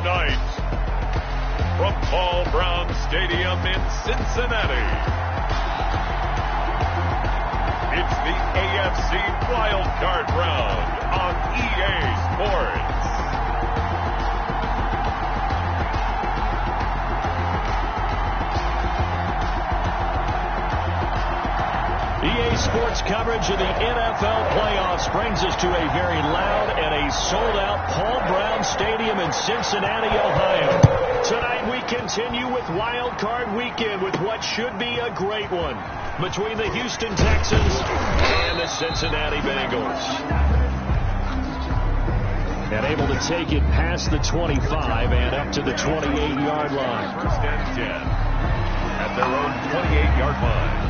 Tonight, from Paul Brown Stadium in Cincinnati, it's the AFC Wildcard Round on EA Sports. EA Sports coverage of the NFL playoffs brings us to a very loud and a sold-out Paul Brown Stadium in Cincinnati, Ohio. Tonight we continue with Wild Card Weekend with what should be a great one between the Houston Texans and the Cincinnati Bengals. And able to take it past the 25 and up to the 28-yard line. First and 10 at their own 28-yard line.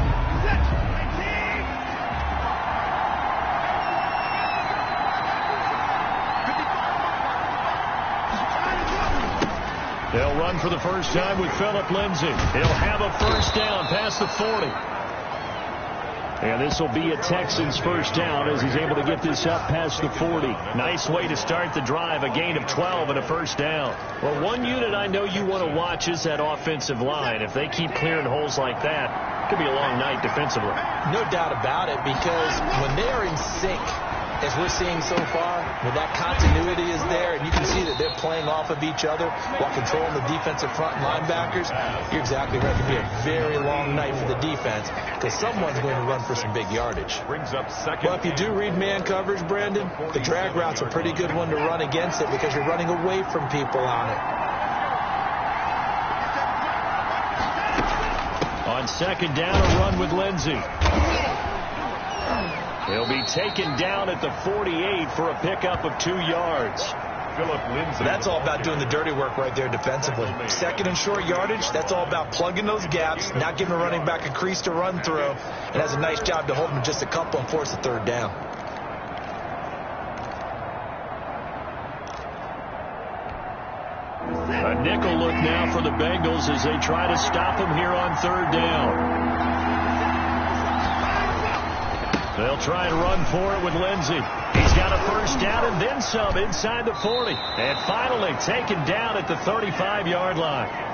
They'll run for the first time with Phillip Lindsay. He'll have a first down past the 40. And this will be a Texans first down as he's able to get this up past the 40. Nice way to start the drive, a gain of 12 and a first down. Well, one unit I know you want to watch is that offensive line. If they keep clearing holes like that, it could be a long night defensively. No doubt about it, because when they are in sync, as we're seeing so far, when that continuity is there, and you can see that they're playing off of each other while controlling the defensive front linebackers, you're exactly right. It could be a very long night for the defense because someone's going to run for some big yardage. Brings up second. Well, if you do read man coverage, Brandon, the drag route's a pretty good one to run against it because you're running away from people on it. On second down, a run with Lindsay. He'll be taken down at the 48 for a pickup of 2 yards. Phillip Lindsay. That's all about doing the dirty work right there defensively. Second and short yardage, that's all about plugging those gaps, not giving a running back a crease to run through. It has a nice job to hold him just a couple and force a third down. A nickel look now for the Bengals as they try to stop him here on third down. They'll try and run for it with Lindsay. He's got a first down and then some inside the 40. And finally taken down at the 35-yard line.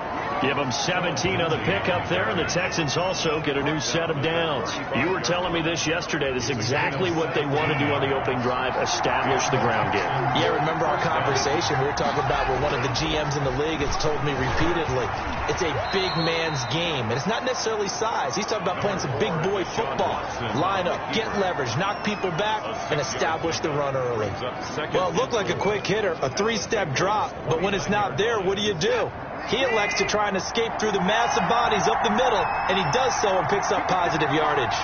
Give them 17 on the pickup there, and the Texans also get a new set of downs. You were telling me this yesterday. This is exactly what they want to do on the opening drive, establish the ground game. Yeah, remember our conversation. We were talking about where one of the GMs in the league has told me repeatedly, it's a big man's game. And it's not necessarily size. He's talking about playing some big boy football. Line up, get leverage, knock people back, and establish the run early. Well, it looked like a quick hitter, a 3-step drop. But when it's not there, what do? He elects to try and escape through the massive bodies up the middle, and he does so and picks up positive yardage.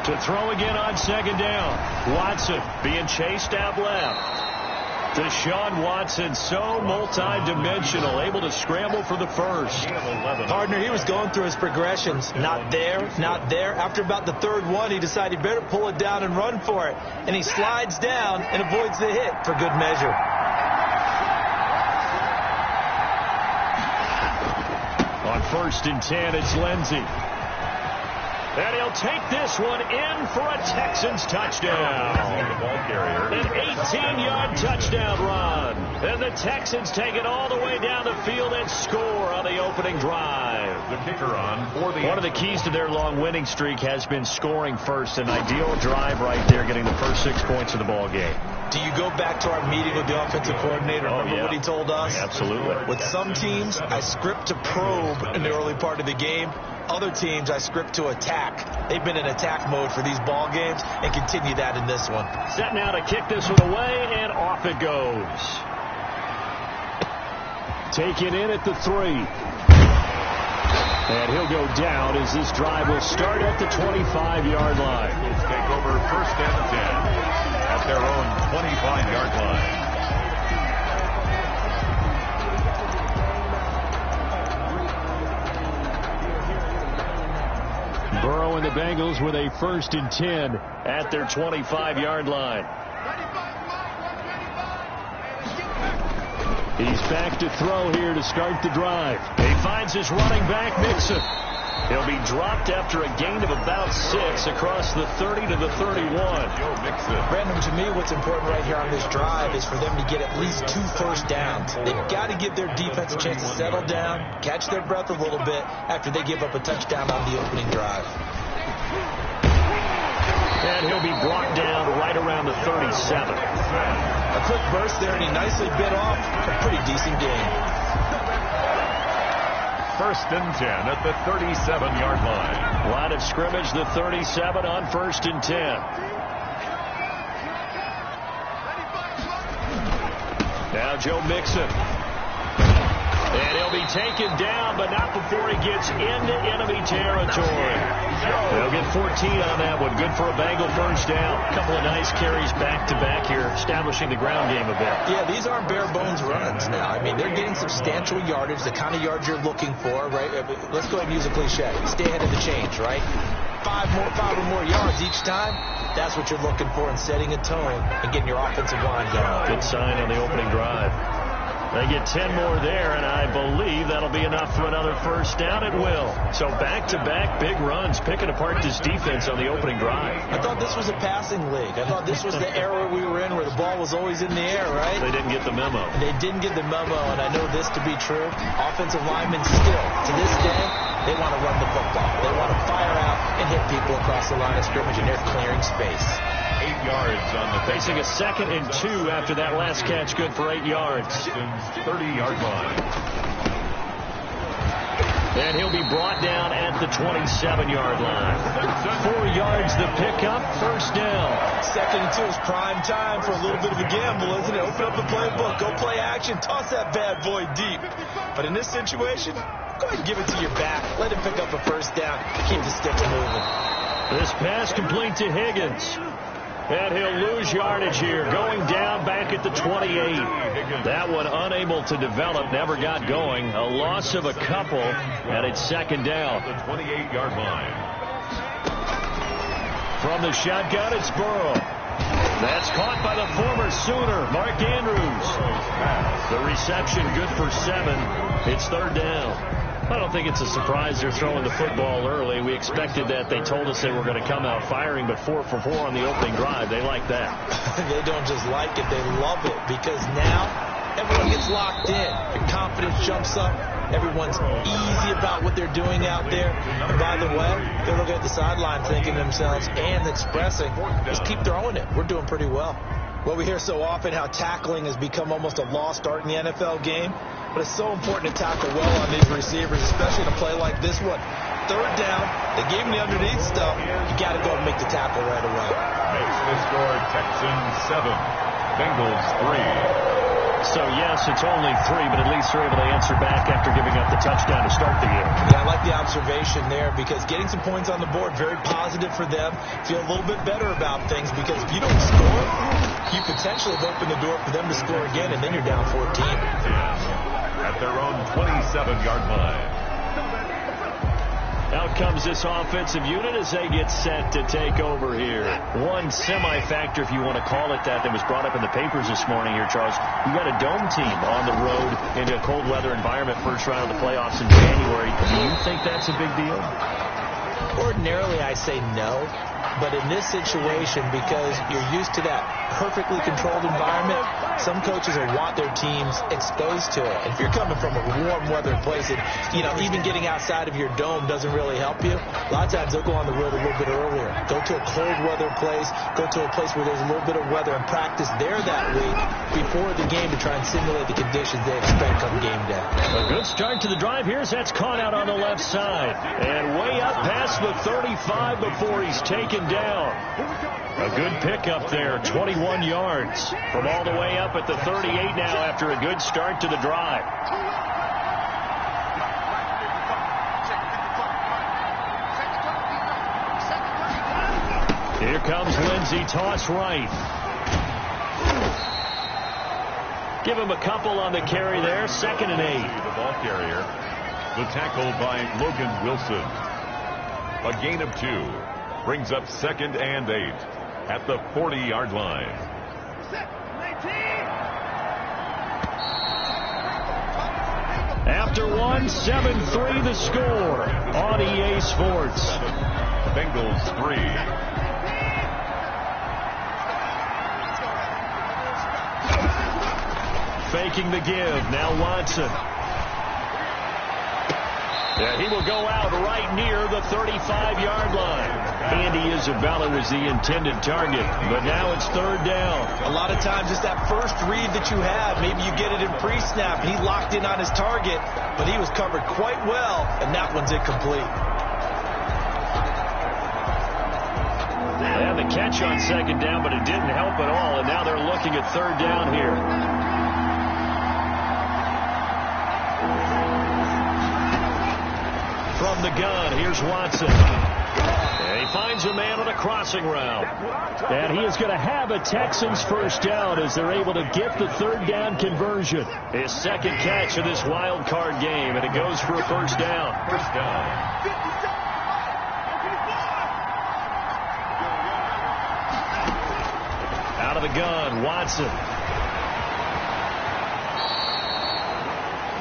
To throw again on second down. Watson being chased out left. Deshaun Watson, so multi-dimensional, able to scramble for the first. Partner, he was going through his progressions. Not there, not there. After about the third one, he decided he better pull it down and run for it. And he slides down and avoids the hit for good measure. On first and 10, it's Lindsay. And he'll take this one in for a Texans touchdown. An 18-yard touchdown run. And the Texans take it all the way down the field and score on the opening drive. The kicker on for the... One of the keys to their long winning streak has been scoring first. An ideal drive right there, getting the first 6 points of the ball game. Do you go back to our meeting with the offensive coordinator? Remember what he told us? Absolutely. With some teams, I script to probe in the early part of the game. Other teams, I script to attack. They've been in attack mode for these ball games and continue that in this one. Set now to kick this one away, and off it goes. Taken in at the 3. And he'll go down as this drive will start at the 25-yard line. Let's take over first and 10 at their own 25-yard line. Burrow and the Bengals with a first and 10 at their 25-yard line. He's back to throw here to start the drive. He finds his running back, Mixon. He'll be dropped after a gain of about 6 across the 30 to the 31. Brandon, to me, what's important right here on this drive is for them to get at least 2 first downs. They've got to give their defense a chance to settle down, catch their breath a little bit after they give up a touchdown on the opening drive. And he'll be brought down right around the 37. A quick burst there, and he nicely bit off a pretty decent gain. First and 10 at the 37-yard line. Line of scrimmage, the 37 on 1st and 10. Now Joe Mixon. And he'll be taken down, but not before he gets into enemy territory. They'll get 14 on that one. Good for a Bengal first down. A couple of nice carries back-to-back here, establishing the ground game a bit. Yeah, these aren't bare-bones runs now. I mean, they're getting substantial yardage, the kind of yards you're looking for, right? Let's go ahead and use a cliche. Stay ahead of the change, right? 5 or more yards each time. That's what you're looking for in setting a tone and getting your offensive line going. Good sign on the opening drive. They get 10 more there, and I believe that'll be enough for another first down. It will. So back-to-back big runs, picking apart this defense on the opening drive. I thought this was a passing league. I thought this was the era we were in where the ball was always in the air, right? They didn't get the memo. They didn't get the memo, and I know this to be true. Offensive linemen still, to this day, they want to run the football. They want to fire out and hit people across the line of scrimmage, and they're clearing space. 8 yards on the facing a 2nd and 2 after that last catch, good for 8 yards. 30-yard line. And he'll be brought down at the 27-yard line. 4 yards the pickup, first down. 2nd and 2 is prime time for a little bit of a gamble, isn't it? Open up the playbook, go play action, toss that bad boy deep. But in this situation, go ahead and give it to your back. Let him pick up a first down. Keep the sticks moving. This pass complete to Higgins. And he'll lose yardage here, going down back at the 28. That one unable to develop, never got going. A loss of a couple, and it's 2nd down. The 28-yard line. From the shotgun, it's Burrow. That's caught by the former Sooner, Mark Andrews. The reception good for 7. It's 3rd down. I don't think it's a surprise they're throwing the football early. We expected that. They told us they were going to come out firing, but 4 for 4 on the opening drive. They like that. They don't just like it. They love it because now everyone gets locked in. Their confidence jumps up. Everyone's easy about what they're doing out there. And by the way, they're looking at the sideline thinking to themselves and expressing, just keep throwing it. We're doing pretty well. Well, we hear so often how tackling has become almost a lost art in the NFL game. But it's so important to tackle well on these receivers, especially in a play like this one. 3rd down, they gave him the underneath stuff. You got to go and make the tackle right away. Makes the score Texans 7, Bengals 3. So, yes, it's only 3, but at least they're able to answer back after giving up the touchdown to start the game. Yeah, I like the observation there because getting some points on the board, very positive for them. Feel a little bit better about things because if you don't score, you potentially have opened the door for them to score again, and then you're down 14. At their own 27-yard line. Out comes this offensive unit as they get set to take over here. One semi-factor, if you want to call it that was brought up in the papers this morning here, Charles. You got a dome team on the road into a cold weather environment, first round of the playoffs in January. Do you think that's a big deal? Ordinarily, I say no. But in this situation, because you're used to that perfectly controlled environment, some coaches will want their teams exposed to it. If you're coming from a warm weather place, and, even getting outside of your dome doesn't really help you. A lot of times they'll go on the road a little bit earlier. Go to a cold weather place. Go to a place where there's a little bit of weather and practice there that week before the game to try and simulate the conditions they expect come game day. A good start to the drive here. That's caught out on the left side. And way up past the 35 before he's taken down. A good pickup there, 21 yards from all the way up at the 38 now after a good start to the drive. Here comes Lindsey, toss right. Give him a couple on the carry there, 2nd and 8. The ball carrier, the tackle by Logan Wilson. A gain of 2. Brings up 2nd and 8 at the 40-yard line. After one, 7-3 the score on EA Sports. Bengals 3. Faking the give. Now Watson. And he will go out right near the 35-yard line. Andy Isabella was the intended target, but now it's third down. A lot of times it's that first read that you have. Maybe you get it in pre-snap, and he locked in on his target, but he was covered quite well, and that one's incomplete. They had the catch on second down, but it didn't help at all, and now they're looking at third down here. From the gun, here's Watson. And he finds a man on a crossing route. And he is going to have a Texans first down as they're able to get the third down conversion. His second catch of this wild card game, and it goes for a first down. First down. Out of the gun, Watson.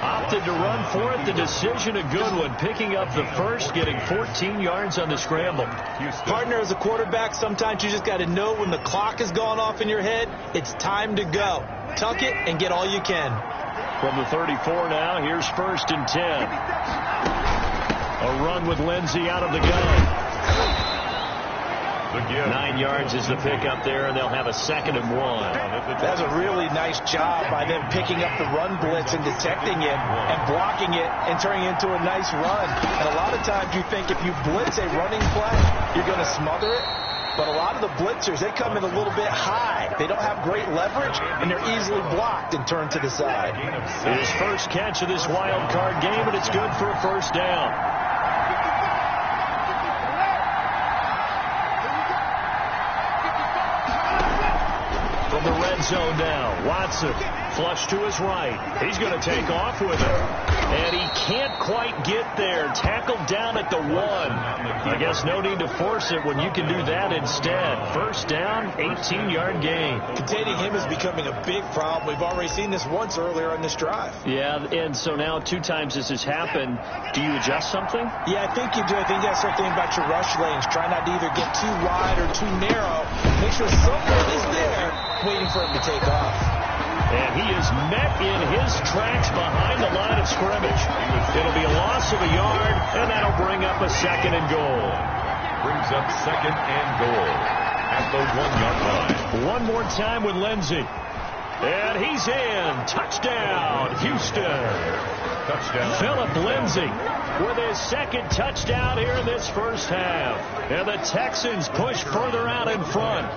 Opted to run for it. The decision a good one. Picking up the first, getting 14 yards on the scramble. Partner, as a quarterback, sometimes you just got to know when the clock has gone off in your head, it's time to go. Tuck it and get all you can. From the 34 now, here's first and 10. A run with Lindsey out of the gun. 9 yards is the pickup there, and they'll have a 2nd and 1. That's a really nice job by them picking up the run blitz and detecting it and blocking it and turning it into a nice run. And a lot of times you think if you blitz a running play, you're going to smother it. But a lot of the blitzers, they come in a little bit high. They don't have great leverage, and they're easily blocked and turned to the side. His first catch of this wild card game, and it's good for a first down. From the red zone now, Watson, flush to his right. He's going to take off with it. And he can't quite get there. Tackled down at the 1. I guess no need to force it when you can do that instead. First down, 18-yard gain. Containing him is becoming a big problem. We've already seen this once earlier on this drive. Yeah, and so now 2 times this has happened. Do you adjust something? Yeah, I think you do. I think you got to start thinking about your rush lanes. Try not to either get too wide or too narrow. Make sure someone is there waiting for him to take off. And he is met in his tracks behind the line of scrimmage. It'll be a loss of a yard, and that'll bring up a 2nd and goal. Brings up 2nd and goal at the 1-yard line. One more time with Lindsey. And he's in. Touchdown, Houston. Touchdown. Philip Lindsey with his 2nd touchdown here in this first half. And the Texans push further out in front.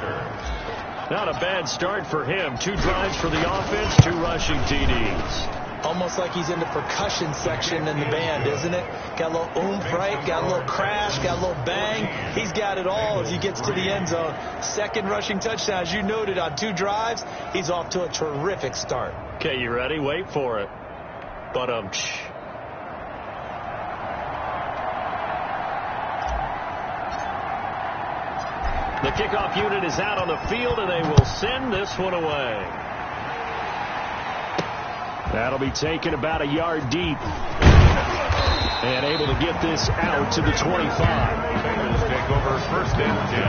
Not a bad start for him. 2 drives for the offense, 2 rushing TDs. Almost like he's in the percussion section in the band, isn't it? Got a little oomph, right? Got a little crash, got a little bang. He's got it all as he gets to the end zone. 2nd rushing touchdown, as you noted, on 2 drives. He's off to a terrific start. Okay, you ready? Wait for it. But the kickoff unit is out on the field, and they will send this one away. That'll be taken about a yard deep. And able to get this out to the 25. Bengals take over first and 10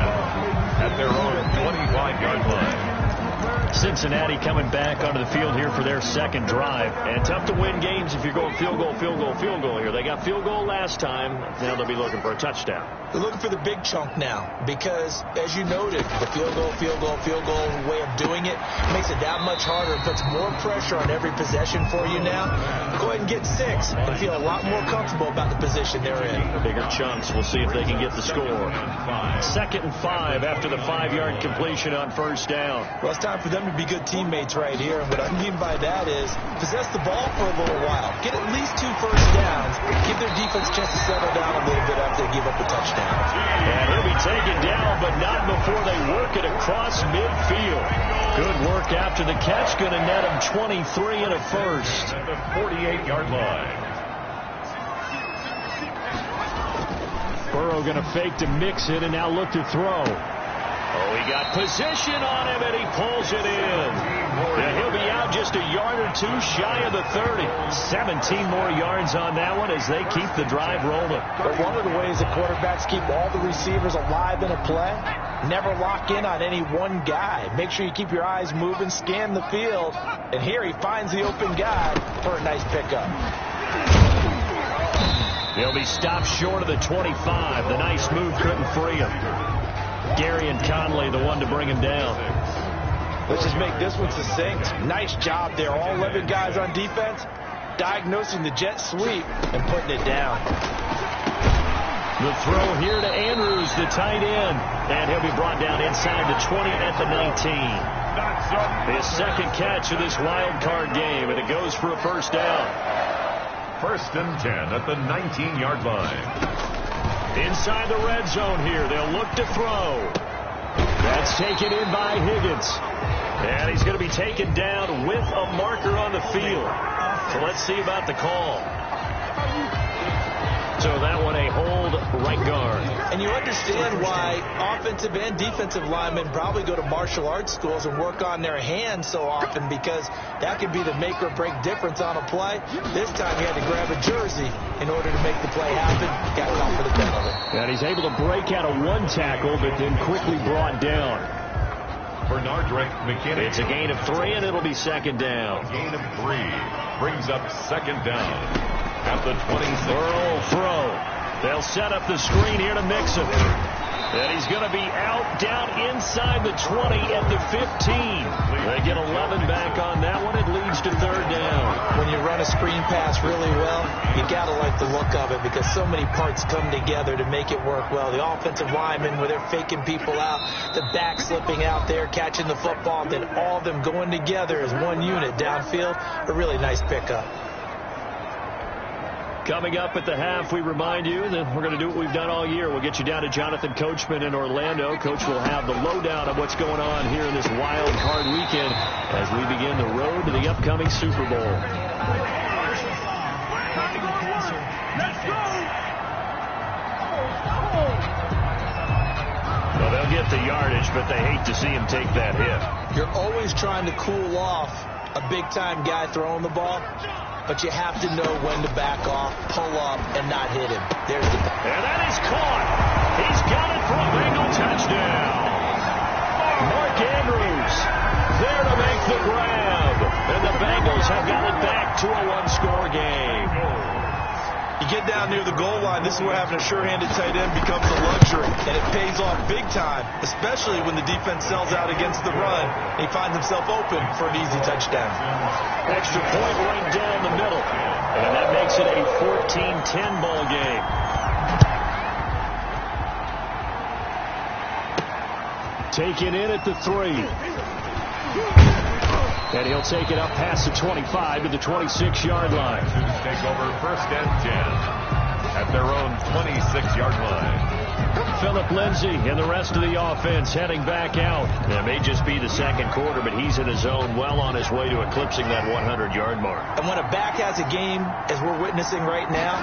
at their own 25-yard line. Cincinnati coming back onto the field here for their 2nd drive. And tough to win games if you're going field goal, field goal, field goal here. They got field goal last time. Now they'll be looking for a touchdown. They're looking for the big chunk now because, as you noted, the field goal way of doing it makes it that much harder and puts more pressure on every possession for you now. Go ahead and get 6 and feel a lot more comfortable about the position they're in. Bigger chunks. We'll see if they can get the score. 2nd and 5 after the 5-yard completion on first down. Well, it's time for them to be good teammates right here. And what I mean by that is possess the ball for a little while. Get at least 2 first downs. Give their defense a chance to settle down a little bit after they give up a touchdown. And he'll be taken down, but not before they work it across midfield. Good work after the catch. Going to net him 23 and a first. At the 48-yard line. Burrow going to fake to mix it and now look to throw. Oh, he got position on him, and he pulls it in. Yeah, he'll be out just a yard or two shy of the 30. 17 more yards on that one as they keep the drive rolling. But one of the ways that quarterbacks keep all the receivers alive in a play, never lock in on any one guy. Make sure you keep your eyes moving, scan the field, and here he finds the open guy for a nice pickup. He'll be stopped short of the 25. The nice move couldn't free him. Gary and Conley, the one to bring him down. Let's just make this one succinct. Nice job there. All 11 guys on defense diagnosing the jet sweep and putting it down. The throw here to Andrews, the tight end. And he'll be brought down inside the 20 at the 19. His second catch of this wild card game, and it goes for a first down. 1st and 10 at the 19-yard line. Inside the red zone here. They'll look to throw. That's taken in by Higgins. And he's going to be taken down with a marker on the field. So let's see about the call. So that one a hold right guard. And you understand why offensive and defensive linemen probably go to martial arts schools and work on their hands so often, because that could be the make or break difference on a play. This time he had to grab a jersey in order to make the play happen. Got caught for the penalty. And he's able to break out of one tackle, but then quickly brought down. Bernard McKinney. It's a gain of 3, and it'll be second down. A gain of 3 brings up second down at the 26. Burrow throw. They'll set up the screen here to Mixon. And he's going to be out down inside the 20 at the 15. They get 11 back on that one. It leads to third down. When you run a screen pass really well, you got to like the look of it, because so many parts come together to make it work well. The offensive linemen, where they're faking people out, the back slipping out there, catching the football, then all of them going together as one unit downfield. A really nice pickup. Coming up at the half, we remind you that we're going to do what we've done all year. We'll get you down to Jonathan Coachman in Orlando. Coach will have the lowdown of what's going on here in this wild card weekend as we begin the road to the upcoming Super Bowl. Well, they'll get the yardage, but they hate to see him take that hit. You're always trying to cool off a big-time guy throwing the ball, but you have to know when to back off, pull up, and not hit him. There's the... And that is caught. He's got it for a Bengal touchdown. Mark Andrews there to make the grab. And the Bengals have got it back to a one-score game. You get down near the goal line, this is where having a sure-handed tight end becomes a luxury, and it pays off big time, especially when the defense sells out against the run, and he finds himself open for an easy touchdown. Extra point right down the middle, and that makes it a 14-10 ball game. Taken in at the 3. And he'll take it up past the 25 to the 26-yard line. Take over 1st and 10 at their own 26-yard line. Philip Lindsay and the rest of the offense heading back out. It may just be the second quarter, but he's in his zone, well on his way to eclipsing that 100-yard mark. And when a back has a game, as we're witnessing right now,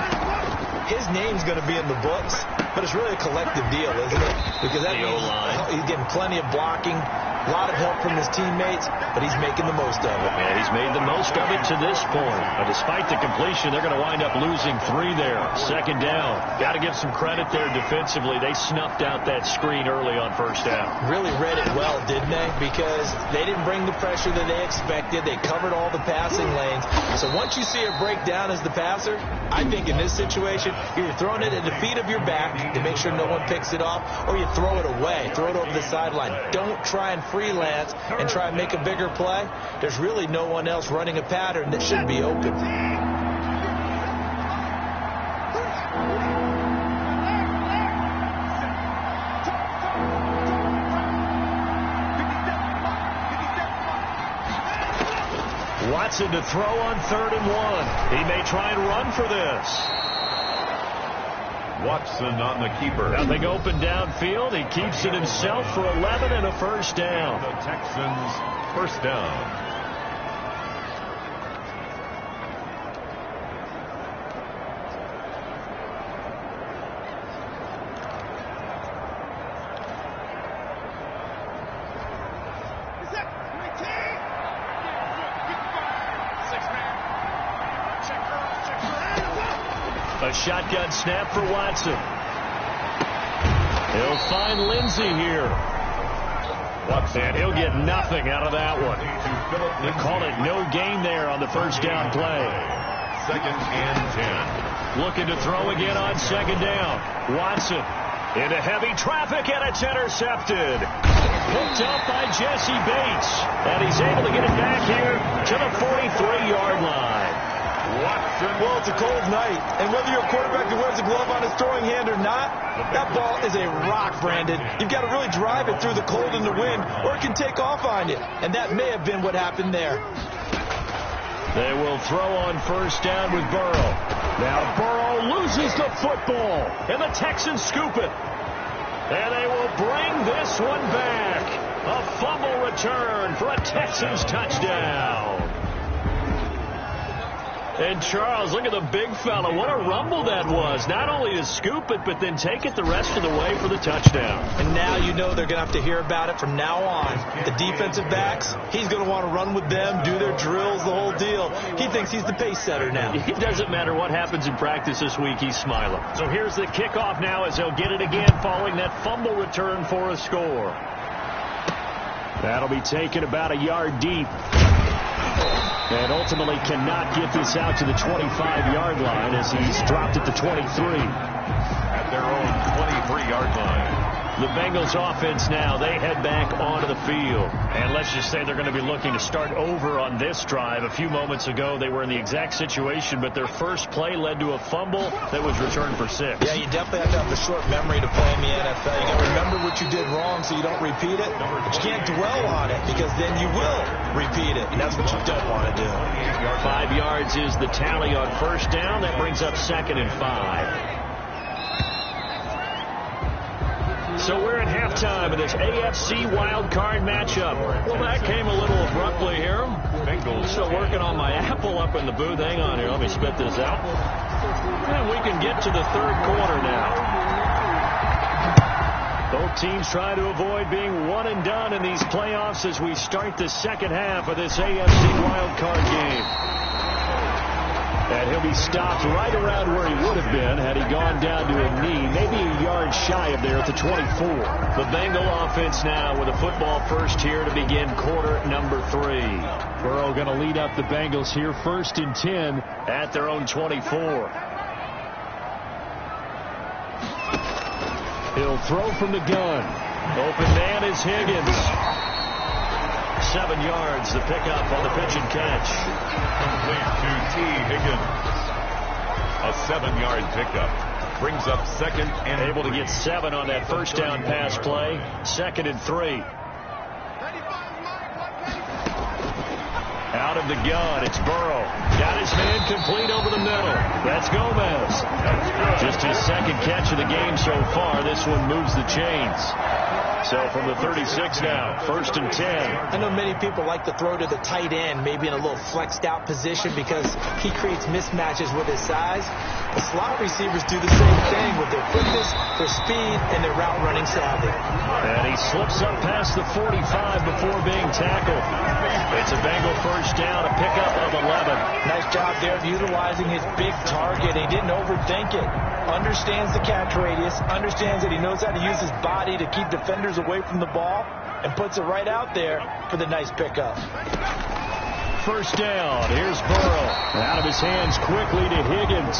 his name's going to be in the books, but it's really a collective deal, isn't it? Because that means he's getting plenty of blocking, a lot of help from his teammates, but he's making the most of it. Yeah, he's made the most of it to this point. But despite the completion, they're going to wind up losing 3 there. Second down. Got to give some credit there defensively. They snuffed out that screen early on first down. Really read it well, didn't they? Because they didn't bring the pressure that they expected. They covered all the passing lanes. So once you see it break down as the passer, I think in this situation, you're throwing it at the feet of your back to make sure no one picks it off, or you throw it away, throw it over the sideline. Don't try and freelance and try and make a bigger play. There's really no one else running a pattern that should be open. Watson to throw on 3rd and 1. He may try and run for this. Watson on the keeper. Nothing open downfield. He keeps it himself for 11 and a first down. The Texans first down. A shotgun snap for Watson. He'll find Lindsey here. And he'll get nothing out of that one. They call it no gain there on the first down play. 2nd and 10. Looking to throw again on 2nd down. Watson into heavy traffic, and it's intercepted. Picked up by Jesse Bates. And he's able to get it back here to the 43-yard line. Watson. Well, it's a cold night, and whether you're a quarterback who wears a glove on his throwing hand or not, that ball is a rock, Brandon. You've got to really drive it through the cold and the wind, or it can take off on you, and that may have been what happened there. They will throw on first down with Burrow. Now Burrow loses the football, and the Texans scoop it. And they will bring this one back. A fumble return for a Texans touchdown. And Charles, look at the big fella. What a rumble that was. Not only to scoop it, but then take it the rest of the way for the touchdown. And now you know they're going to have to hear about it from now on. The defensive backs, he's going to want to run with them, do their drills, the whole deal. He thinks he's the pace setter now. It doesn't matter what happens in practice this week, he's smiling. So here's the kickoff now as they'll get it again following that fumble return for a score. That'll be taken about a yard deep. And ultimately cannot get this out to the 25-yard line as he's dropped at the 23. At their own 23-yard line. The Bengals offense now, they head back onto the field. And let's just say they're going to be looking to start over on this drive. A few moments ago, they were in the exact situation, but their first play led to a fumble that was returned for 6. Yeah, you definitely have to have the short memory to play in the NFL. You got to remember what you did wrong so you don't repeat it. But you can't dwell on it because then you will repeat it, and that's what you don't want to do. 5 yards is the tally on first down. That brings up 2nd and 5. So we're at halftime of this AFC wildcard matchup. Well, that came a little abruptly here. Bengals still working on my apple up in the booth. Hang on here. Let me spit this out. And we can get to the third quarter now. Both teams try to avoid being one and done in these playoffs as we start the second half of this AFC wildcard game. And he'll be stopped right around where he would have been had he gone down to a knee, maybe a yard shy of there at the 24. The Bengal offense now with a football first here to begin quarter number 3. Burrow going to lead up the Bengals here 1st and 10 at their own 24. He'll throw from the gun. Open man is Higgins. 7 yards, the pickup on the pitch and catch. Complete to T. Higgins. A 7-yard pickup. Brings up 2nd and able to get 7 on that first down pass play. 2nd and 3. Out of the gun, it's Burrow. Got his man complete over the middle. That's Gomez. Just his 2nd catch of the game so far. This one moves the chains. So from the 36 now, 1st and 10. I know many people like to throw to the tight end, maybe in a little flexed out position because he creates mismatches with his size. The slot receivers do the same thing with their quickness, their speed, and their route running savvy. And he slips up past the 45 before being tackled. It's a Bengal first down, a pickup of 11. Nice job there of utilizing his big target. He didn't overthink it. Understands the catch radius, understands that he knows how to use his body to keep defenders away from the ball, and puts it right out there for the nice pickup. First down. Here's Burrow. Out of his hands quickly to Higgins.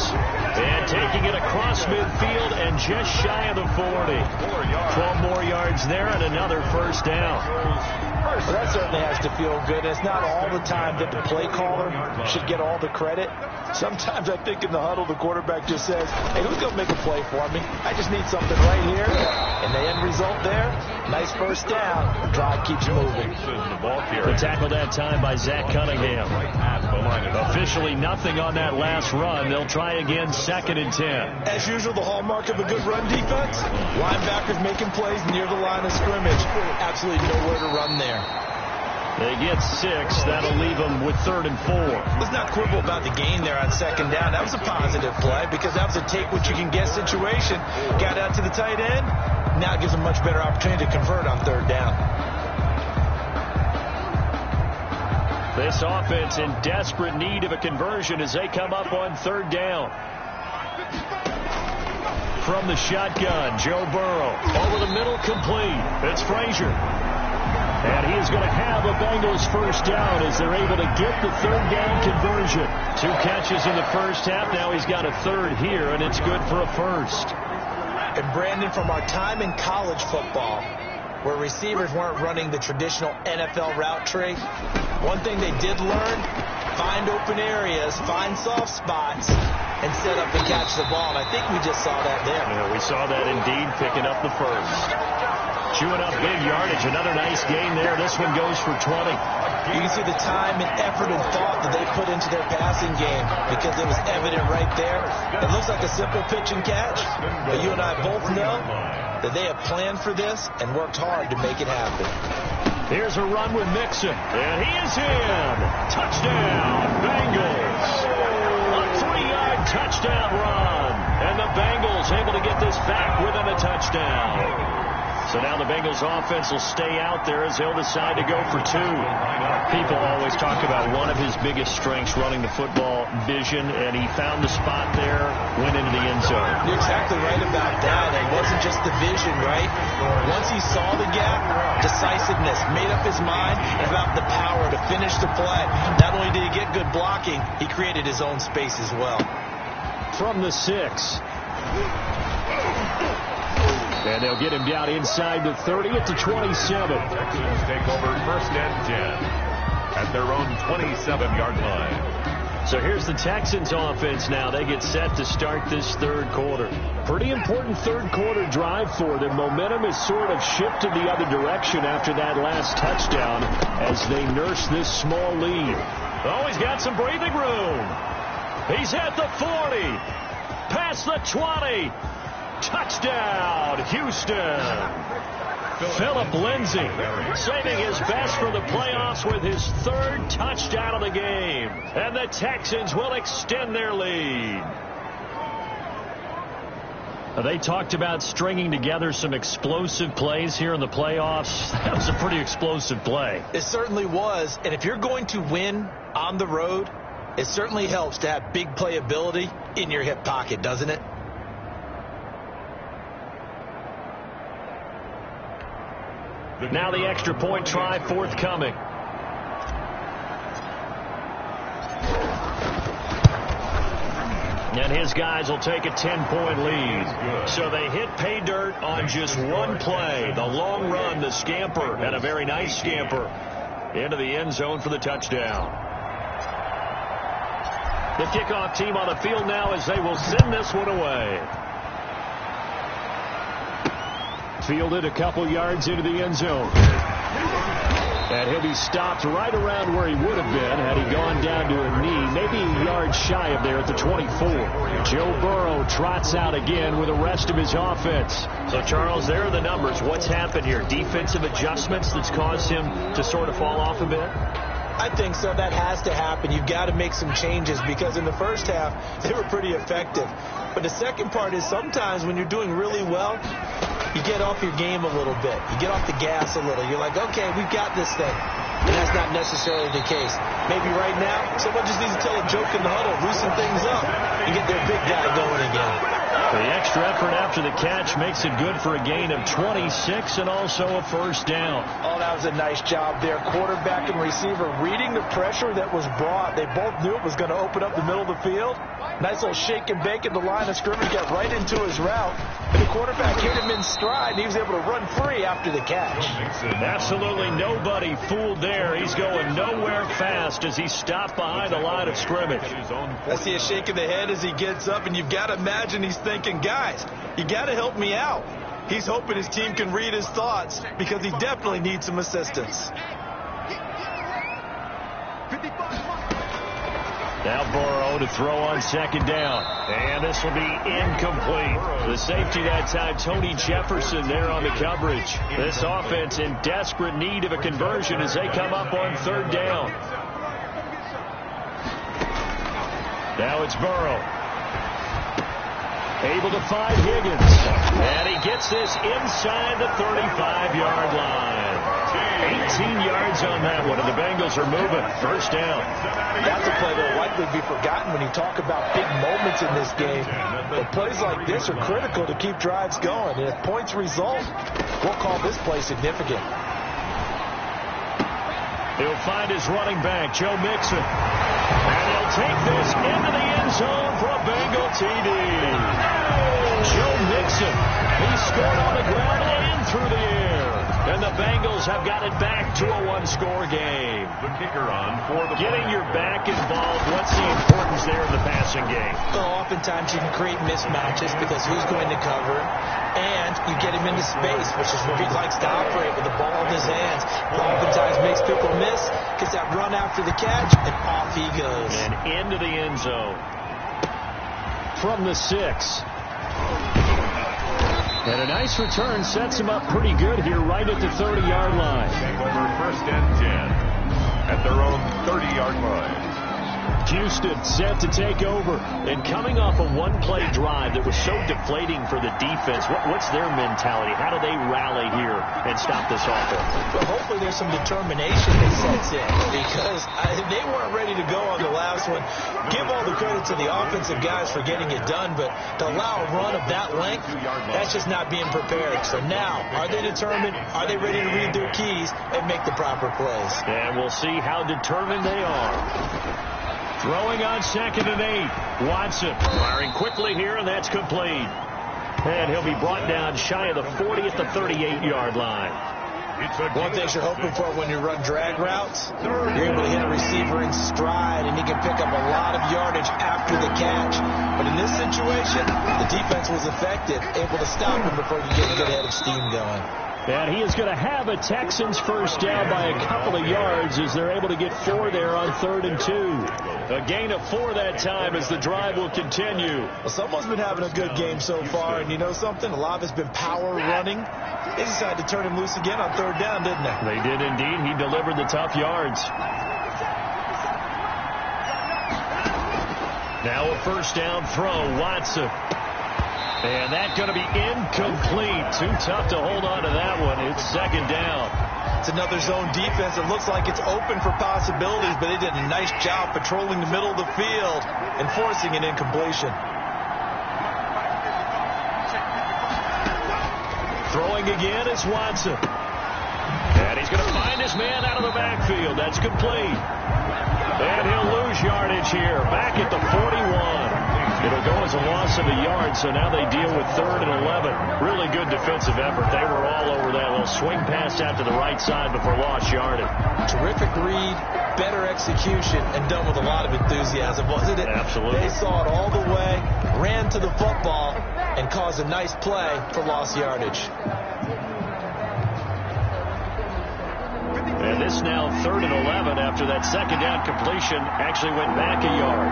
And taking it across midfield and just shy of the 40. 12 more yards there and another first down. Well, that certainly has to feel good. It's not all the time that the play caller should get all the credit. Sometimes I think in the huddle the quarterback just says, hey, who's going to make a play for me? I just need something right here. And the end result there, nice first down. Drive keeps moving. The tackle that time by Zach Cunningham. Officially nothing on that last run. They'll try again 2nd and 10. As usual, the hallmark of a good run defense, linebackers making plays near the line of scrimmage. Absolutely nowhere to run there. They get 6. That'll leave them with 3rd and 4. Let's not quibble about the gain there on 2nd down. That was a positive play because that was a take-what-you-can-get situation. Got out to the tight end. Now it gives them much better opportunity to convert on 3rd down. This offense in desperate need of a conversion as they come up on 3rd down. From the shotgun, Joe Burrow. Over the middle, complete. It's Frazier. And he is going to have a Bengals first down as they're able to get the third down conversion. 2 catches in the first half. Now he's got a third here, and it's good for a first. And Brandon, from our time in college football, where receivers weren't running the traditional NFL route tree, one thing they did learn, find open areas, find soft spots, and set up and catch the ball. And I think we just saw that there. Yeah, we saw that indeed, picking up the first. Chewing up big yardage. Another nice gain there. This one goes for 20. You can see the time and effort and thought that they put into their passing game because it was evident right there. It looks like a simple pitch and catch, but you and I both know that they have planned for this and worked hard to make it happen. Here's a run with Mixon, and he is in. Touchdown, Bengals. A 3-yard touchdown run, and the Bengals able to get this back within a touchdown. So now the Bengals offense will stay out there as they'll decide to go for 2. People always talk about one of his biggest strengths, running the football, vision, and he found the spot there, went into the end zone. You're exactly right about that. It wasn't just the vision, right? Once he saw the gap, decisiveness, made up his mind about the power to finish the play. Not only did he get good blocking, he created his own space as well. From the 6. And they'll get him down inside the 30 at the 27. Texans take over first and 10 at their own 27-yard line. So here's the Texans offense now. They get set to start this third quarter. Pretty important third quarter drive for them. Momentum has sort of shifted the other direction after that last touchdown as they nurse this small lead. Oh, he's got some breathing room. He's at the 40. Past the 20. Touchdown, Houston. Philip Lindsay saving his best for the playoffs with his third touchdown of the game. And the Texans will extend their lead. They talked about stringing together some explosive plays here in the playoffs. That was a pretty explosive play. It certainly was. And if you're going to win on the road, it certainly helps to have big playability in your hip pocket, doesn't it? Now the extra point try forthcoming. And his guys will take a 10-point lead. So they hit pay dirt on just one play. The long run, the scamper, and a very nice scamper into the end zone for the touchdown. The kickoff team on the field now as they will send this one away. Fielded a couple yards into the end zone. And he'll be stopped right around where he would have been had he gone down to a knee, maybe a yard shy of there at the 24. Joe Burrow trots out again with the rest of his offense. So, Charles, there are the numbers. What's happened here? Defensive adjustments that's caused him to sort of fall off a bit? I think so. That has to happen. You've got to make some changes because in the first half, they were pretty effective. But the second part is sometimes when you're doing really well, you get off your game a little bit. You get off the gas a little. You're like, okay, we've got this thing. And that's not necessarily the case. Maybe right now, someone just needs to tell a joke in the huddle, loosen things up, and get their big guy going again. The extra effort after the catch makes it good for a gain of 26 and also a first down. Oh, that was a nice job there. Quarterback and receiver reading the pressure that was brought. They both knew it was going to open up the middle of the field. Nice little shake and bake at the line of scrimmage, got right into his route. And the quarterback hit him in stride, and he was able to run free after the catch. Absolutely nobody fooled there. He's going nowhere fast as he stopped behind the line of scrimmage. I see a shake of the head as he gets up, and you've got to imagine he's thinking, guys, you got to help me out. He's hoping his team can read his thoughts because he definitely needs some assistance. Now Burrow to throw on second down. And this will be incomplete. The safety that time, Tony Jefferson there on the coverage. This offense in desperate need of a conversion as they come up on third down. Now it's Burrow. Able to find Higgins. And he gets this inside the 35-yard line. 18 yards on that one, and the Bengals are moving. First down. That's a play that will likely be forgotten when you talk about big moments in this game. But plays like this are critical to keep drives going. And if points result, we'll call this play significant. He'll find his running back, Joe Mixon. And he'll take this into the end zone for a Bengal TD. Joe Mixon, he scored on the ground and through the air. And the Bengals have got it back to a one-score game. The kicker on for the getting your back involved, what's the importance there in the passing game? Well, oftentimes you can create mismatches because who's going to cover him, and you get him into space, which is where he likes to operate with the ball in his hands. Oftentimes makes people miss, gets that run after the catch, and off he goes. And into the end zone. From the 6. And a nice return sets him up pretty good here right at the 30-yard line. Over first and 10 at their own 30-yard line. Houston set to take over. And coming off a one-play drive that was so deflating for the defense, what's their mentality? How do they rally here and stop this offense? Well, hopefully there's some determination that sets in because they weren't ready to go on the last one. Give all the credit to the offensive guys for getting it done, but to allow a run of that length, that's just not being prepared. So now, are they determined? Are they ready to read their keys and make the proper plays? And we'll see how determined they are. Throwing on 2nd and 8. Watson firing quickly here, and that's complete. And he'll be brought down shy of the 40 at the 38-yard line. One thing you're hoping for when you run drag routes, you're able to hit a receiver in stride, and he can pick up a lot of yardage after the catch. But in this situation, the defense was effective, able to stop him before you get a good head of steam going. And he is going to have a Texans first down by a couple of yards as they're able to get 4 there on 3rd and 2. A gain of 4 that time as the drive will continue. Well, someone's been having a good game so far, and you know something? A lot of it's been power running. They decided to turn him loose again on 3rd down, didn't they? They did indeed. He delivered the tough yards. Now a first down throw, Watson. And that's going to be incomplete. Too tough to hold on to that one. It's 2nd down. It's another zone defense. It looks like it's open for possibilities, but they did a nice job patrolling the middle of the field and forcing an incompletion. Throwing again is Watson. And he's going to find his man out of the backfield. That's complete. And he'll lose yardage here. Back at the 41. It'll go as a loss of a yard, so now they deal with 3rd and 11. Really good defensive effort. They were all over that little swing pass out to the right side before lost yardage. Terrific read, better execution, and done with a lot of enthusiasm, wasn't it? Absolutely. They saw it all the way, ran to the football, and caused a nice play for lost yardage. And this now 3rd and 11 after that 2nd down completion actually went back a yard.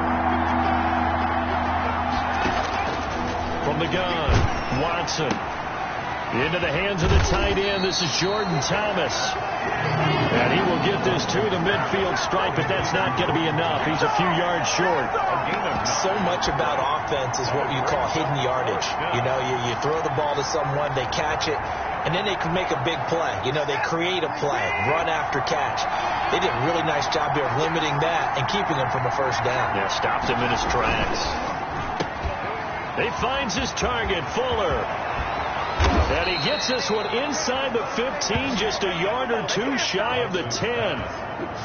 From the gun, Watson into the hands of the tight end. This is Jordan Thomas. And he will get this to the midfield stripe, but that's not going to be enough. He's a few yards short. So much about offense is what you call hidden yardage. You know, you throw the ball to someone, they catch it, and then they can make a big play. You know, they create a play, run after catch. They did a really nice job here of limiting that and keeping him from a first down. Yeah, stopped him in his tracks. He finds his target, Fuller. And he gets this one inside the 15, just a yard or 2 shy of the 10.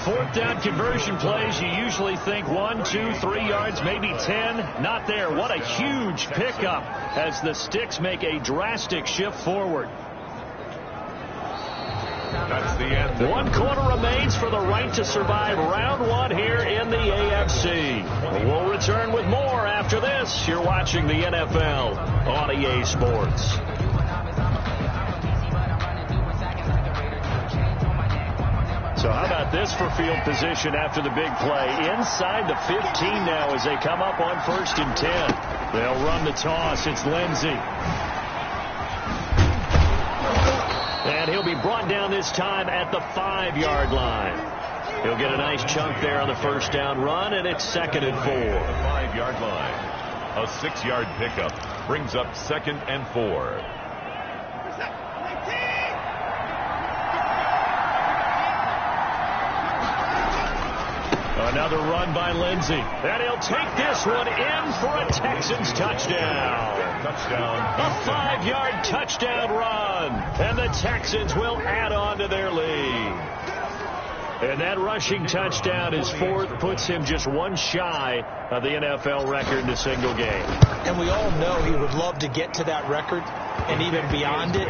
4th down conversion plays, you usually think 1, 2, 3 yards, maybe 10. Not there. What a huge pickup as the Sticks make a drastic shift forward. That's the end. 1 quarter remains for the right to survive round 1 here in the AFC. We'll return with more after this. You're watching the NFL on EA Sports. So how about this for field position after the big play? Inside the 15 now as they come up on 1st and 10. They'll run the toss. It's Lindsey. And he'll be brought down this time at the 5-yard line. He'll get a nice chunk there on the first down run, and it's 2nd and 4. 5-yard line. A 6-yard pickup brings up 2nd and 4. Another run by Lindsey. And he'll take this one in for a Texans touchdown. A 5-yard touchdown run. And the Texans will add on to their lead. And that rushing touchdown is fourth, puts him just one shy of the NFL record in a single game. And we all know he would love to get to that record and even beyond it.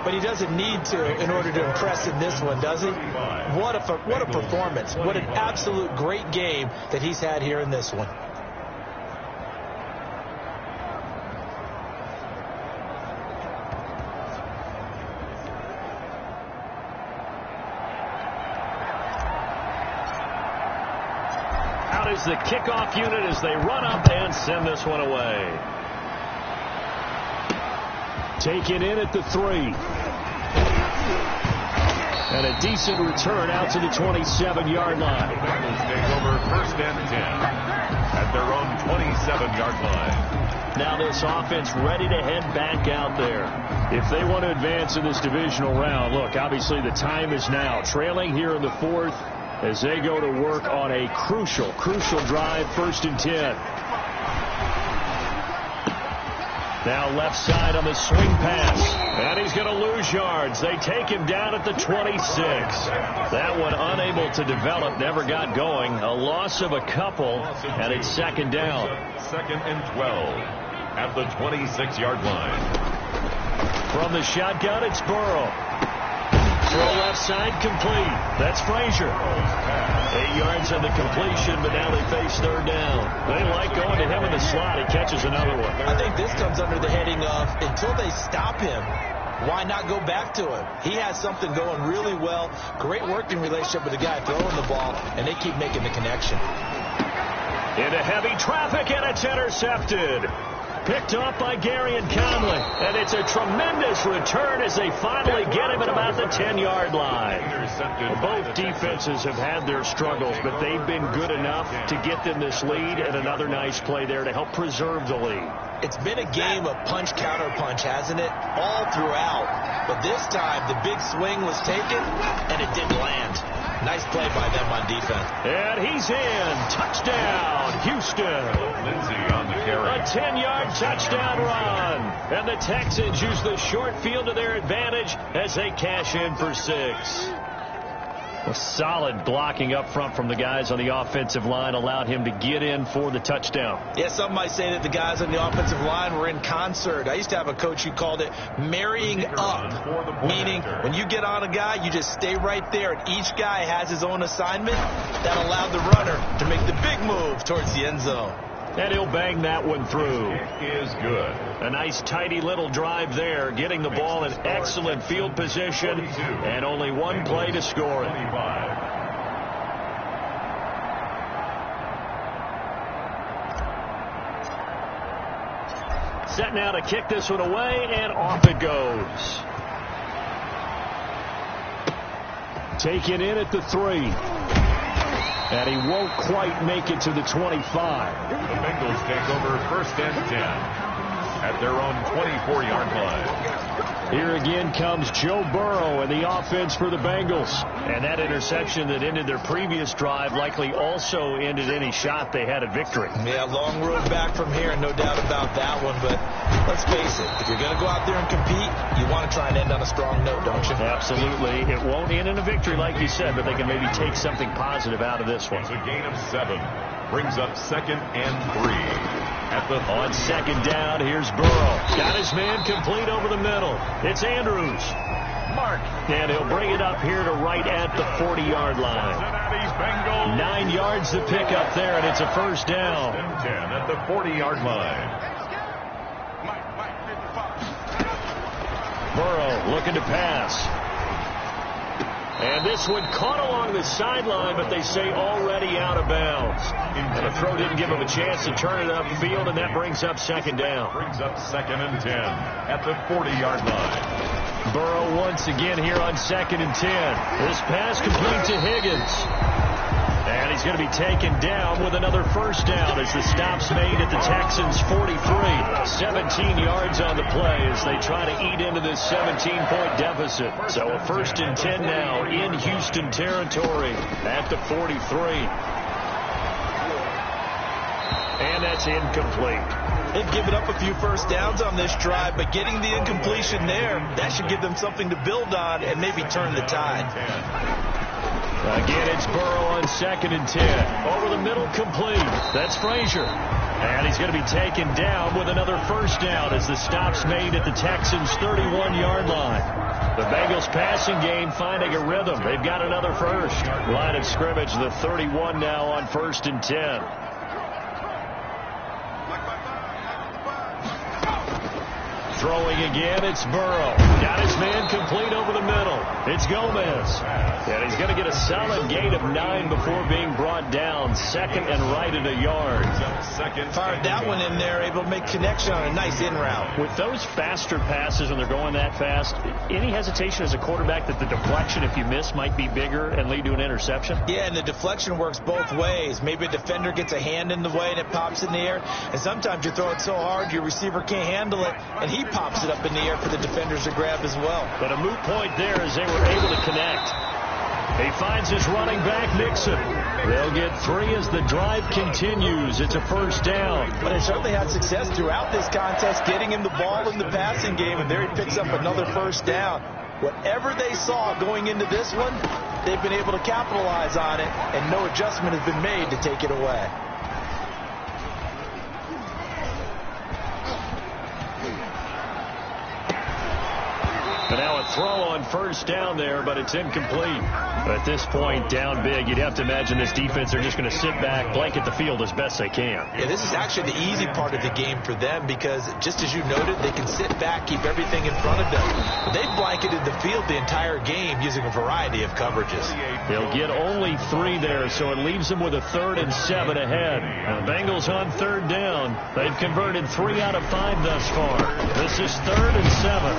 But he doesn't need to in order to impress in this one, does he? What a performance. What an absolute great game that he's had here in this one. Out is the kickoff unit as they run up and send this one away. Taken in at the 3. And a decent return out to the 27-yard line. The Bengals take over first and 10 at their own 27-yard line. Now this offense ready to head back out there. If they want to advance in this divisional round, look, obviously the time is now. Trailing here in the 4th as they go to work on a crucial drive, first and 10. Now left side on the swing pass. And he's going to lose yards. They take him down at the 26. That one unable to develop, never got going. A loss of a couple, and it's second down. Second and 12 at the 26-yard line. From the shotgun, it's Burrow. Throw left side complete. That's Frazier. 8 yards on the completion, but now they face third down. They like going to him in the slot. He catches another one. I think this comes under the heading of until they stop him, why not go back to him? He has something going really well. Great working relationship with the guy throwing the ball, and they keep making the connection. Into heavy traffic, and it's intercepted. Picked off by Gary and Conley. And it's a tremendous return as they finally get him at about the 10-yard line. Well, both defenses have had their struggles, but they've been good enough to get them this lead, and another nice play there to help preserve the lead. It's been a game of punch-counter-punch, hasn't it? All throughout. But this time, the big swing was taken, and it didn't land. Nice play by them on defense. And he's in. Touchdown, Houston. Lindsey on the carry. A 10-yard touchdown run. And the Texans use the short field to their advantage as they cash in for 6. A solid blocking up front from the guys on the offensive line allowed him to get in for the touchdown. Yeah, some might say that the guys on the offensive line were in concert. I used to have a coach who called it marrying up, meaning when you get on a guy, you just stay right there, and each guy has his own assignment. That allowed the runner to make the big move towards the end zone. And he'll bang that one through. It is good. A nice, tidy little drive there, getting the ball in excellent field position, and only one play to score it. Set now to kick this one away, and off it goes. Taken in at the 3. And he won't quite make it to the 25. The Bengals take over first and 10 at their own 24-yard line. Here again comes Joe Burrow and the offense for the Bengals. And that interception that ended their previous drive likely also ended any shot they had at victory. Yeah, long road back from here, no doubt about that one. But let's face it, if you're going to go out there and compete, you want to try and end on a strong note, don't you? Absolutely. It won't end in a victory like you said, but they can maybe take something positive out of this one. It's a gain of 7. Brings up second and 3. On second down, here's Burrow. Got his man complete over the middle. It's Andrews. And he'll bring it up here to right at the 40-yard line. 9 yards to pick up there, and it's a first down. 10 at the 40-yard line. Burrow looking to pass. And this one caught along the sideline, but they say already out of bounds. And the throw didn't give him a chance to turn it upfield, and that brings up second down. Brings up second and 10 at the 40-yard line. Burrow once again here on second and 10. This pass complete to Higgins. And he's going to be taken down with another first down as the stop's made at the Texans' 43. 17 yards on the play as they try to eat into this 17-point deficit. So a first and 10 now in Houston territory at the 43. And that's incomplete. They've given up a few first downs on this drive, but getting the incompletion there, that should give them something to build on and maybe turn the tide. Again, it's Burrow on 2nd and 10. Over the middle, complete. That's Frazier. And he's going to be taken down with another first down as the stop's made at the Texans' 31-yard line. The Bengals passing game finding a rhythm. They've got another first. Line of scrimmage, the 31 now on 1st and 10. Throwing again, it's Burrow. Got his man complete over the middle. It's Gomez. And he's going to get a solid gain of 9 before being brought down. 2nd and right at a yard. Fired that one in there, able to make connection on a nice in route. With those faster passes when they're going that fast, any hesitation as a quarterback that the deflection, if you miss, might be bigger and lead to an interception? Yeah, and the deflection works both ways. Maybe a defender gets a hand in the way and it pops in the air. And sometimes you throw it so hard your receiver can't handle it, and he pops it up in the air for the defenders to grab as well. But a moot point there as they were able to connect. He finds his running back, Nixon. They'll get 3 as the drive continues. It's a first down. But they certainly had success throughout this contest, getting him the ball in the passing game, and there he picks up another first down. Whatever they saw going into this one, they've been able to capitalize on it, and no adjustment has been made to take it away. But now a throw on first down there, but it's incomplete. But at this point, down big, you'd have to imagine this defense, they're just going to sit back, blanket the field as best they can. Yeah, this is actually the easy part of the game for them because, just as you noted, they can sit back, keep everything in front of them. But they've blanketed the field the entire game using a variety of coverages. They'll get only 3 there, so it leaves them with a 3rd and 7 ahead. Now, the Bengals on 3rd down. They've converted 3 out of 5 thus far. This is 3rd and 7.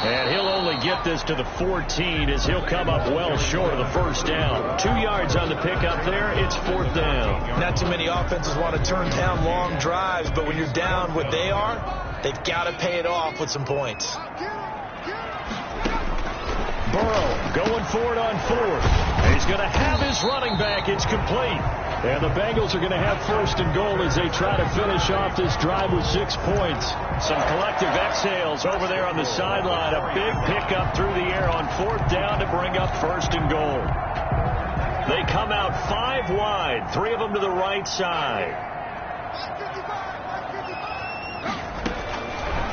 And he'll only get this to the 14 as he'll come up well short of the first down. 2 yards on the pickup there. It's 4th down. Not too many offenses want to turn down long drives, but when you're down what they are, they've got to pay it off with some points. Burrow going for it on 4th. He's going to have his running back. It's complete. And the Bengals are going to have 1st and goal as they try to finish off this drive with 6 points. Some collective exhales over there on the sideline. A big pickup through the air on 4th down to bring up 1st and goal. They come out 5 wide, 3 of them to the right side.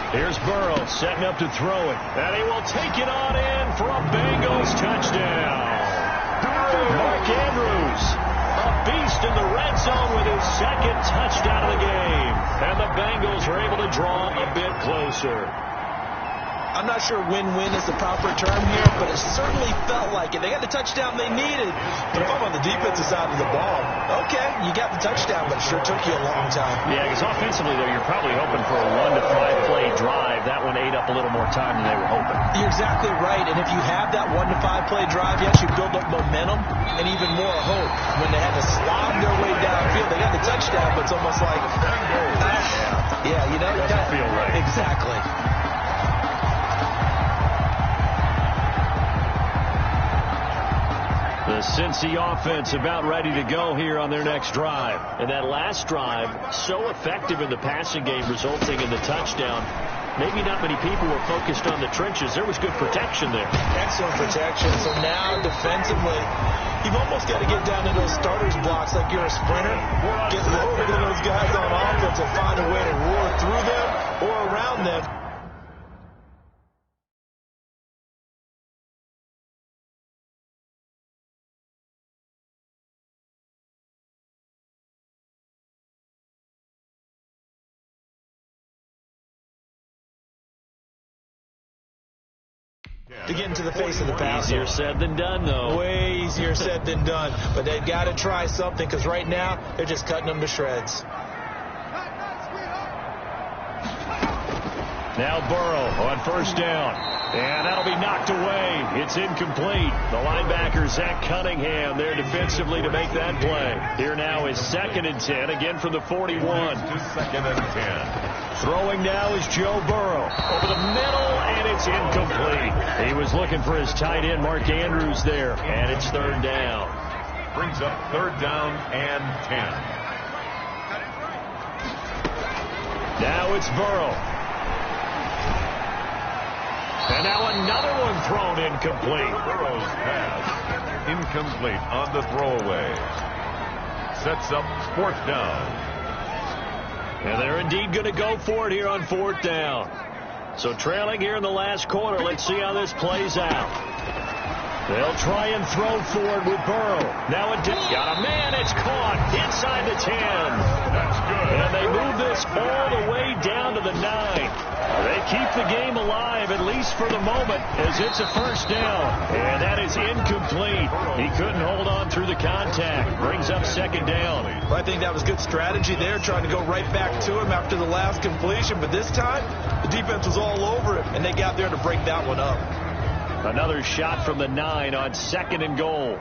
Here's Burrow setting up to throw it. And he will take it on in for a Bengals touchdown. Mark Andrews, a beast in the red zone with his 2nd touchdown of the game. And the Bengals are able to draw a bit closer. I'm not sure win-win is the proper term here, but it certainly felt like it. They got the touchdown they needed. But if I'm on the defensive side of the ball, okay, you got the touchdown, but it sure took you a long time. Yeah, because offensively, though, you're probably hoping for a 1 to 5 play drive. That one ate up a little more time than they were hoping. You're exactly right, and if you have that 1 to 5 play drive, you actually build up momentum and even more hope. When they had to slob their way downfield, they got the touchdown, but it's almost like, yeah, you know, it doesn't feel right. Exactly. The Cincy offense about ready to go here on their next drive. And that last drive, so effective in the passing game, resulting in the touchdown. Maybe not many people were focused on the trenches. There was good protection there. Excellent protection. So now, defensively, you've almost got to get down to those starters blocks like you're a sprinter. Get lower than those guys on offense and find a way to roar through them or around them. To get into the face of the passer. Easier said than done, though. Way easier said than done. But they've got to try something because right now they're just cutting them to shreds. Now Burrow on 1st down. And that'll be knocked away. It's incomplete. The linebacker, Zach Cunningham, there defensively to make that play. Here now is 2nd and 10, again from the 41. 2nd and 10. Throwing now is Joe Burrow. Over the middle, and it's incomplete. He was looking for his tight end, Mark Andrews, there. And it's 3rd down. Brings up 3rd down and 10. Now it's Burrow. And now another one thrown incomplete. Burrow's pass incomplete on the throwaway. Sets up 4th down. And they're indeed going to go for it here on 4th down. So trailing here in the last quarter. Let's see how this plays out. They'll try and throw forward with Burrow. Now it got a man. It's caught inside the 10. That's good. And they move this all the way down to the 9. They keep the game alive, at least for the moment, as it's a 1st down. And that is incomplete. He couldn't hold on through the contact. Brings up 2nd down. I think that was good strategy there, trying to go right back to him after the last completion. But this time, the defense was all over him, and they got there to break that one up. Another shot from the 9 on 2nd and goal.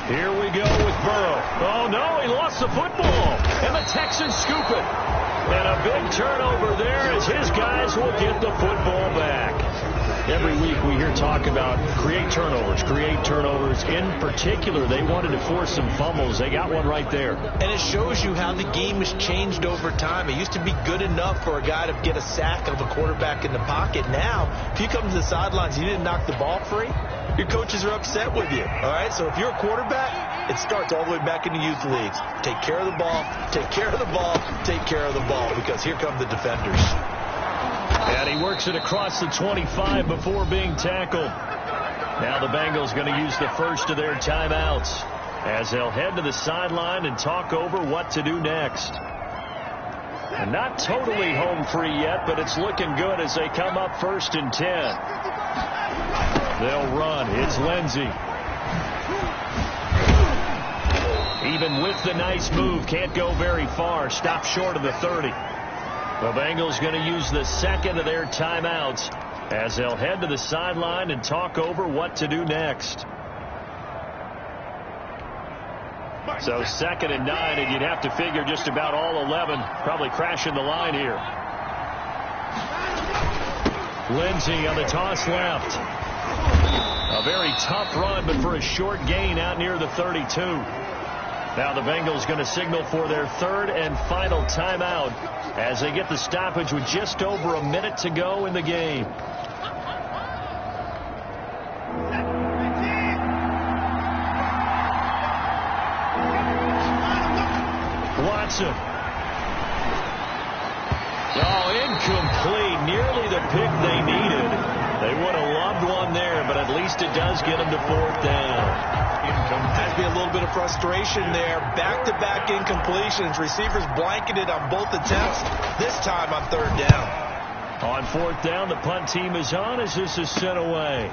Here we go with Burrow. Oh, no, he lost the football. And the Texans scoop it. And a big turnover there as his guys will get the football back. Every week we hear talk about create turnovers. In particular, they wanted to force some fumbles. They got one right there. And it shows you how the game has changed over time. It used to be good enough for a guy to get a sack of a quarterback in the pocket. Now, if you come to the sidelines and you didn't knock the ball free, your coaches are upset with you. All right, so if you're a quarterback, it starts all the way back in the youth leagues. Take care of the ball, take care of the ball, take care of the ball, because here come the defenders. And he works it across the 25 before being tackled. Now the Bengals going to use the first of their timeouts as they'll head to the sideline and talk over what to do next. And not totally home free yet, but it's looking good as they come up 1st and 10. They'll run. It's Lindsey. Even with the nice move, can't go very far. Stop short of the 30. The Bengals going to use the 2nd of their timeouts as they'll head to the sideline and talk over what to do next. So 2nd and 9, and you'd have to figure just about all 11 probably crashing the line here. Lindsey on the toss left. A very tough run, but for a short gain out near the 32. Now the Bengals going to signal for their 3rd and final timeout as they get the stoppage with just over a minute to go in the game. Watson. Oh, incomplete. Nearly the pick they needed. They would have loved one there, but at least it does get them to 4th down. Has been a little bit of frustration there. Back-to-back incompletions. Receivers blanketed on both attempts. This time on 3rd down. On 4th down, the punt team is on as this is sent away.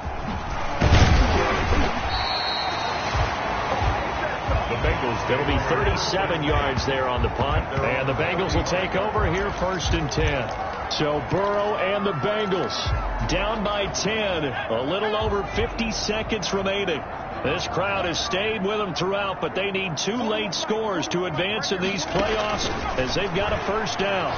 The Bengals. It'll be 37 yards there on the punt. And the Bengals will take over here 1st and 10. So Burrow and the Bengals down by 10. A little over 50 seconds remaining. This crowd has stayed with them throughout, but they need 2 late scores to advance in these playoffs as they've got a 1st down.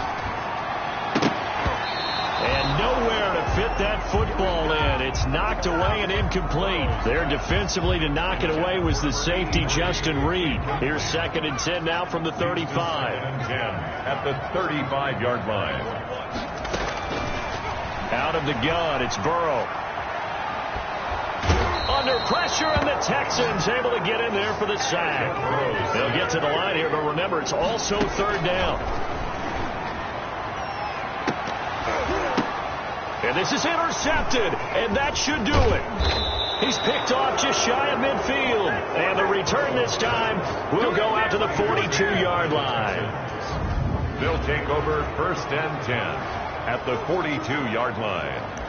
And nowhere to fit that football in. It's knocked away and incomplete. There defensively to knock it away was the safety, Justin Reed. Here's 2nd and 10 now from the 35. 2nd and 10 at the 35-yard line. Out of the gun, it's Burrow. Under pressure, and the Texans able to get in there for the sack. They'll get to the line here, but remember, it's also 3rd down. And this is intercepted, and that should do it. He's picked off just shy of midfield. And the return this time will go out to the 42-yard line. They'll take over 1st and 10 at the 42-yard line.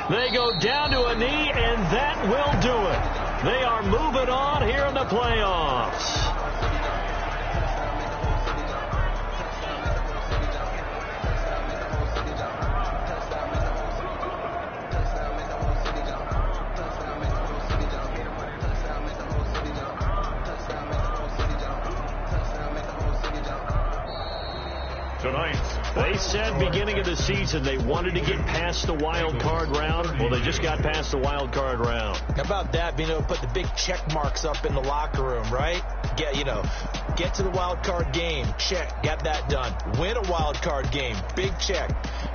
They go down to a knee, and that will do it. They are moving on here in the playoffs. Tonight's They said beginning of the season they wanted to get past the wild card round. Well, they just got past the wild card round. How about that, being able to put the big check marks up in the locker room, right? Get to the wild card game. Check. Got that done. Win a wild card game. Big check.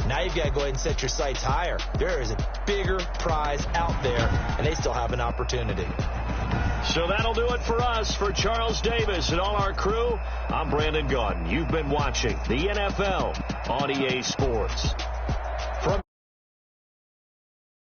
Now you've got to go ahead and set your sights higher. There is a bigger prize out there, and they still have an opportunity. So that'll do it for us. For Charles Davis and all our crew, I'm Brandon Gaudin. You've been watching the NFL on EA Sports.